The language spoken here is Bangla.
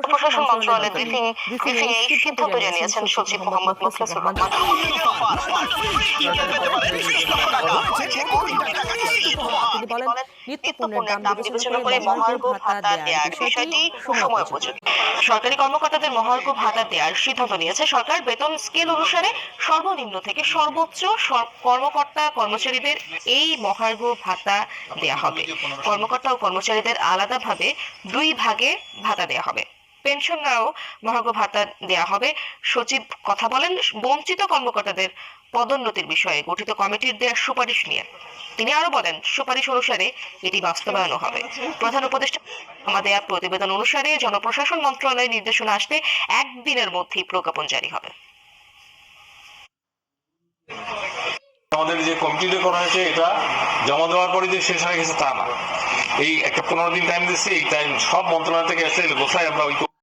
প্রশাসন মন্ত্রণালয়ের ব্রিফিংয়ে এই সিদ্ধান্ত জানিয়েছেন সচিব মোহাম্মদ মোখলেসুর রহমান। তিনি বলেন, নিত্য পণ্যের দাম বিবেচনা করে মহার্ঘ ভাতা দেওয়ার বিষয়টি সময় উপযোগী। সরকারি কর্মকর্তাদের মহার্ঘ ভাতা দেওয়ার সিদ্ধান্ত নিয়েছে সরকার। বেতন স্কেল অনুসারে সর্বনিম্ন থেকে সর্বোচ্চ কর্মকর্তা কর্মচারীদের এই মহার্ঘ ভাতা দেওয়া হবে। কর্মকর্তা ও কর্মচারীদের আলাদাভাবে দুই ভাগে ভাতা দেওয়া হবে। পেনশন নাও মহার্ঘ ভাতা দেওয়া হবে। সচিব কথা বলেন বঞ্চিত কর্মকর্তাদের পদোন্নতির বিষয়ে গঠিত কমিটির দেওয়া সুপারিশ নিয়ে। তিনি আরো বলেন, সুপারিশ অনুসারে এটি বাস্তবায়ন হবে। প্রধান উপদেষ্টা আমাদের প্রতিবেদন অনুসারে জনপ্রশাসন মন্ত্রণালয়ের নির্দেশনা আসতে একদিনের মধ্যেই প্রজ্ঞাপন জারি হবে। আমাদের যে কমিটিটা করা হয়েছে এটা জমা দেওয়ার পরে যে শেষ হয়ে গেছে তা না, এই একটা 15 দিন টাইম দিচ্ছি। এই টাইম সব মন্ত্রণালয় থেকে এসে গোছায় আমরা ওই